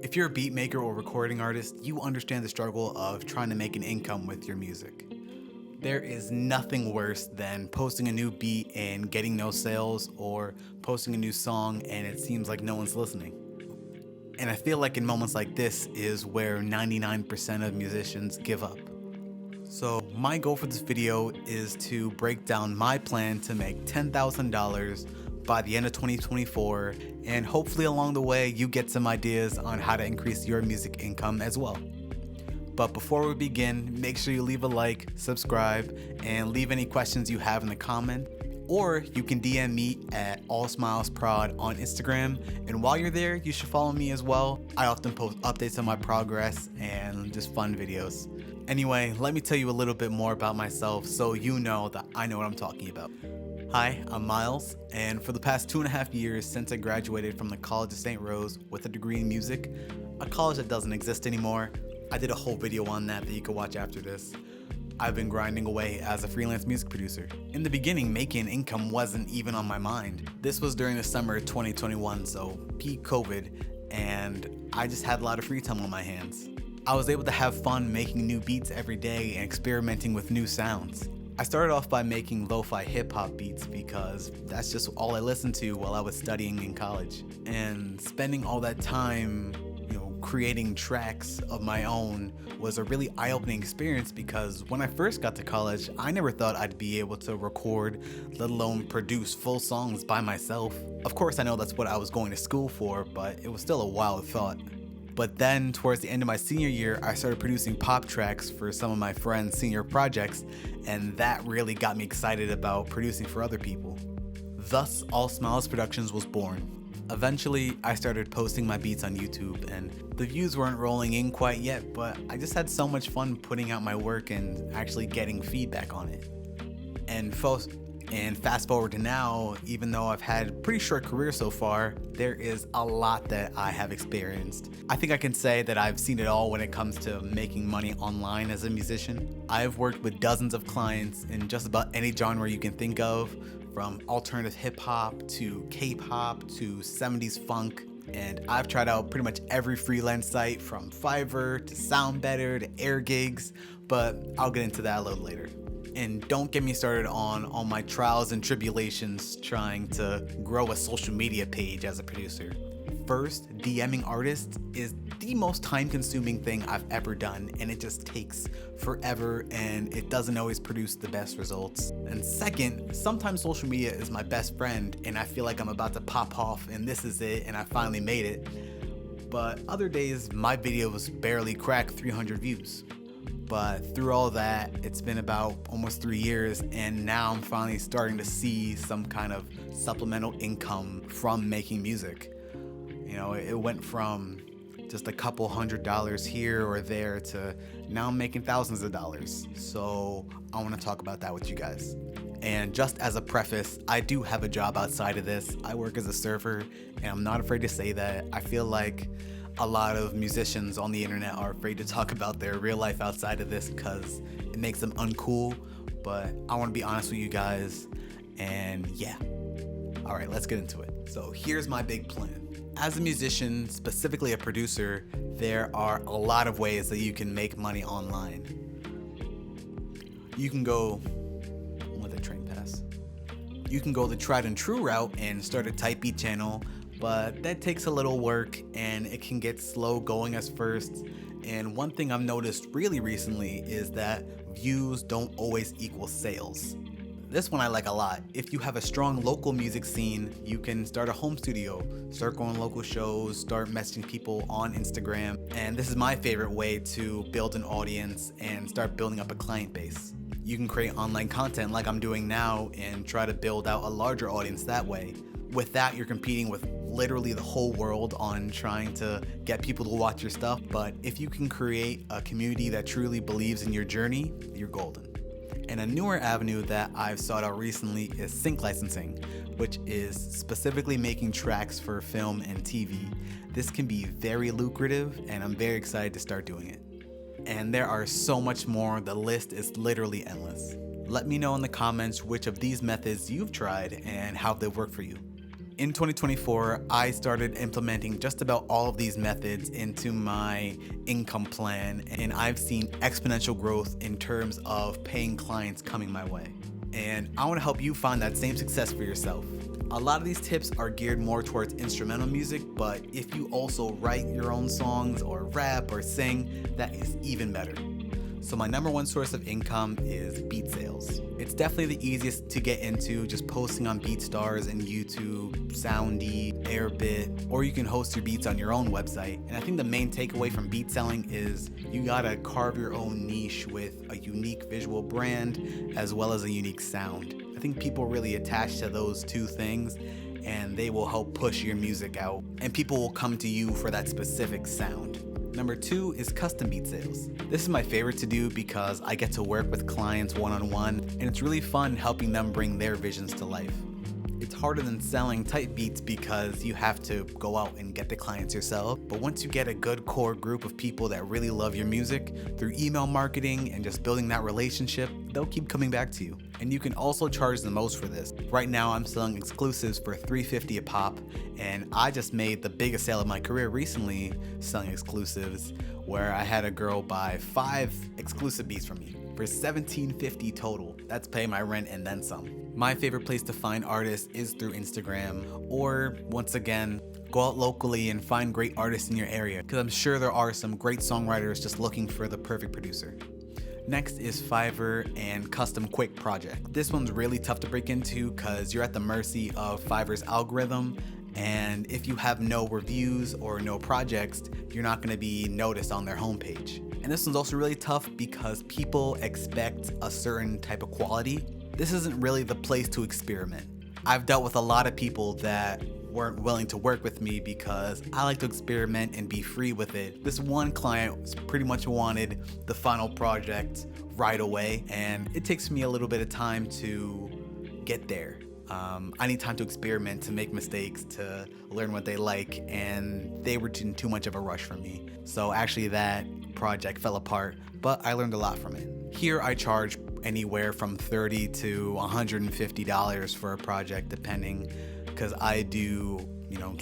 If you're a beat maker or recording artist, you understand the struggle of trying to make an income with your music. There is nothing worse than posting a new beat and getting no sales, or posting a new song and it seems like no one's listening. And I feel like in moments like this is where 99% of musicians give up. So my goal for this video is to break down my plan to make $10,000 by the end of 2024, and hopefully along the way you get some ideas on how to increase your music income as well. But before we begin, make sure you leave a like, subscribe, and leave any questions you have in the comment. Or you can DM me at smylesprod on Instagram, and while you're there, you should follow me as well. I often post updates on my progress and just fun videos. Anyway, let me tell you a little bit more about myself so you know that I know what I'm talking about. Hi, I'm Myles, and for the past 2.5 years since I graduated from the College of St. Rose with a degree in music, a college that doesn't exist anymore, I did a whole video on that you can watch after this. I've been grinding away as a freelance music producer. In the beginning, making income wasn't even on my mind. This was during the summer of 2021, so peak COVID, and I just had a lot of free time on my hands. I was able to have fun making new beats every day and experimenting with new sounds. I started off by making lo-fi hip-hop beats because that's just all I listened to while I was studying in college. And spending all that time creating tracks of my own was a really eye-opening experience, because when I first got to college, I never thought I'd be able to record, let alone produce full songs by myself. Of course, I know that's what I was going to school for, but it was still a wild thought. But then towards the end of my senior year, I started producing pop tracks for some of my friends' senior projects, and that really got me excited about producing for other people. Thus, All Smyles Productions was born. Eventually, I started posting my beats on YouTube, and the views weren't rolling in quite yet, but I just had so much fun putting out my work and actually getting feedback on it. And fast forward to now, even though I've had a pretty short career so far, there is a lot that I have experienced. I think I can say that I've seen it all when it comes to making money online as a musician. I've worked with dozens of clients in just about any genre you can think of, from alternative hip-hop to K-pop to 70s funk, and I've tried out pretty much every freelance site from Fiverr to Sound Better to Air Gigs, but I'll get into that a little later. And don't get me started on all my trials and tribulations trying to grow a social media page as a producer. First, DMing artists is the most time-consuming thing I've ever done, and it just takes forever and it doesn't always produce the best results. And second, sometimes social media is my best friend and I feel like I'm about to pop off and this is it and I finally made it. But other days, my videos barely crack 300 views. But through all that, it's been about almost 3 years, and now I'm finally starting to see some kind of supplemental income from making music. It went from just a couple $100s here or there to now I'm making thousands of dollars. So I want to talk about that with you guys. And just as a preface, I do have a job outside of this. I work as a server, and I'm not afraid to say that. I feel like a lot of musicians on the internet are afraid to talk about their real life outside of this because it makes them uncool, but I want to be honest with you guys, and yeah. All right, let's get into it. So here's my big plan. As a musician, specifically a producer, there are a lot of ways that you can make money online. You can go, let the train pass. You can go the tried and true route and start a type beat channel, but that takes a little work and it can get slow going as first. And one thing I've noticed really recently is that views don't always equal sales. This one I like a lot. If you have a strong local music scene, you can start a home studio, start going local shows, start messaging people on Instagram. And this is my favorite way to build an audience and start building up a client base. You can create online content like I'm doing now and try to build out a larger audience that way. With that, you're competing with literally the whole world on trying to get people to watch your stuff. But if you can create a community that truly believes in your journey, you're golden. And a newer avenue that I've sought out recently is sync licensing, which is specifically making tracks for film and TV. This can be very lucrative, and I'm very excited to start doing it. And there are so much more, the list is literally endless. Let me know in the comments which of these methods you've tried and how they work for you. In 2024, I started implementing just about all of these methods into my income plan, and I've seen exponential growth in terms of paying clients coming my way. And I want to help you find that same success for yourself. A lot of these tips are geared more towards instrumental music, but if you also write your own songs or rap or sing, that is even better. So my number one source of income is beat sales. It's definitely the easiest to get into, just posting on BeatStars and YouTube, Soundy, Airbit, or you can host your beats on your own website. And I think the main takeaway from beat selling is you gotta carve your own niche with a unique visual brand as well as a unique sound. I think people really attach to those two things, and they will help push your music out, and people will come to you for that specific sound. Number 2 is custom beat sales. This is my favorite to do because I get to work with clients one-on-one, and it's really fun helping them bring their visions to life. It's harder than selling type beats because you have to go out and get the clients yourself. But once you get a good core group of people that really love your music, through email marketing and just building that relationship, they'll keep coming back to you. And you can also charge the most for this. Right now I'm selling exclusives for $350 a pop, and I just made the biggest sale of my career recently selling exclusives, where I had a girl buy 5 exclusive beats from me for $17.50 total. That's paying my rent and then some. My favorite place to find artists is through Instagram, or once again, go out locally and find great artists in your area, because I'm sure there are some great songwriters just looking for the perfect producer. Next is Fiverr and Custom Quick Project. This one's really tough to break into because you're at the mercy of Fiverr's algorithm, and if you have no reviews or no projects, you're not going to be noticed on their homepage. And this one's also really tough because people expect a certain type of quality. This isn't really the place to experiment. I've dealt with a lot of people that weren't willing to work with me because I like to experiment and be free with it. This one client pretty much wanted the final project right away, and it takes me a little bit of time to get there. I need time to experiment, to make mistakes, to learn what they like, and they were in too much of a rush for me. So actually that project fell apart, but I learned a lot from it. Here I charge anywhere from $30 to $150 for a project, depending, because I do,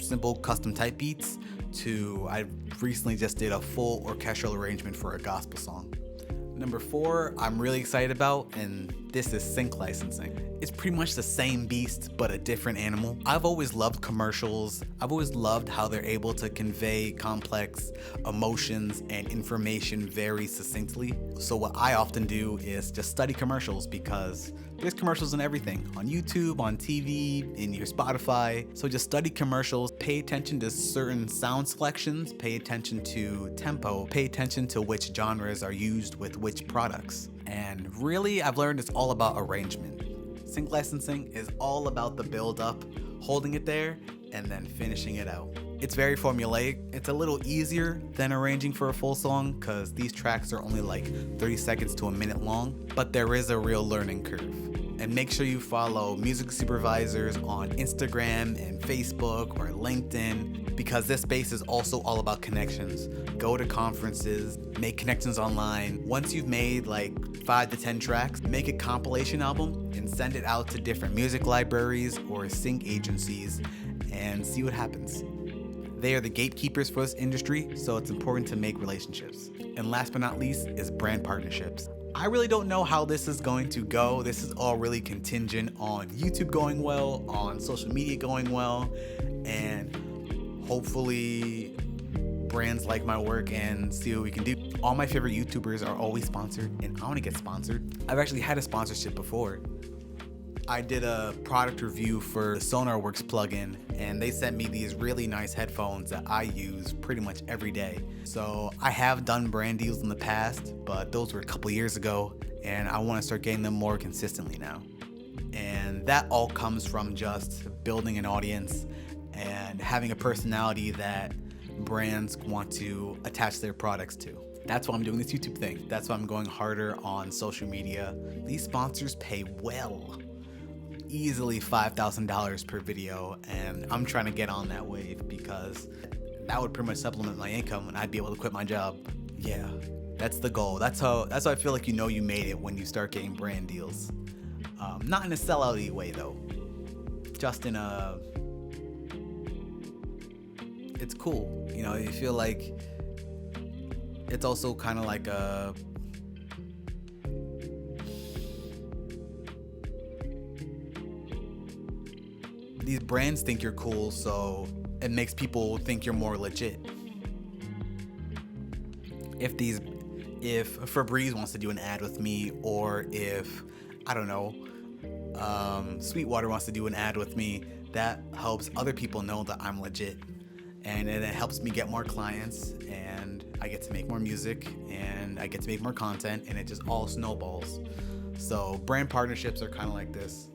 simple custom type beats to I recently just did a full orchestral arrangement for a gospel song. Number 4, I'm really excited about, and this is sync licensing. It's pretty much the same beast, but a different animal. I've always loved commercials. I've always loved how they're able to convey complex emotions and information very succinctly. So what I often do is just study commercials, because there's commercials in everything, on YouTube, on TV, in your Spotify. So just study commercials, pay attention to certain sound selections, pay attention to tempo, pay attention to which genres are used with which products. And really, I've learned it's all about arrangement. Sync licensing is all about the build up, holding it there, and then finishing it out. It's very formulaic. It's a little easier than arranging for a full song because these tracks are only like 30 seconds to a minute long, but there is a real learning curve. And make sure you follow music supervisors on Instagram and Facebook or LinkedIn, because this space is also all about connections. Go to conferences, make connections online. Once you've made like 5 to 10 tracks, make a compilation album and send it out to different music libraries or sync agencies and see what happens. They are the gatekeepers for this industry, so it's important to make relationships. And last but not least is brand partnerships. I really don't know how this is going to go. This is all really contingent on YouTube going well, on social media going well, and hopefully brands like my work and see what we can do. All my favorite YouTubers are always sponsored, and I want to get sponsored. I've actually had a sponsorship before. I did a product review for the SonarWorks plugin, and they sent me these really nice headphones that I use pretty much every day. So I have done brand deals in the past, but those were a couple years ago, and I want to start getting them more consistently now. And that all comes from just building an audience and having a personality that brands want to attach their products to. That's why I'm doing this YouTube thing. That's why I'm going harder on social media. These sponsors pay well. Easily $5,000 per video, and I'm trying to get on that wave because that would pretty much supplement my income and I'd be able to quit my job. Yeah, that's the goal. That's how I feel like you made it when you start getting brand deals. Not in a sellout-y way though, just in a it's cool. You know, you feel like it's also kind of like a these brands think you're cool, so it makes people think you're more legit. If Febreze wants to do an ad with me, or if I don't know, Sweetwater wants to do an ad with me, that helps other people know that I'm legit, and it helps me get more clients, and I get to make more music, and I get to make more content, and it just all snowballs. So brand partnerships are kind of like this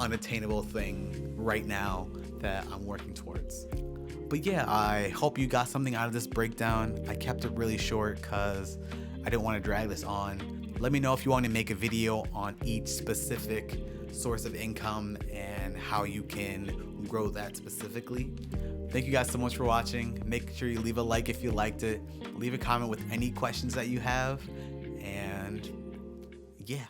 unattainable thing right now that I'm working towards. But yeah, I hope you got something out of this breakdown. I kept it really short because I didn't want to drag this on. Let me know if you want to make a video on each specific source of income and how you can grow that specifically. Thank you guys so much for watching. Make sure you leave a like if you liked it. Leave a comment with any questions that you have. And yeah.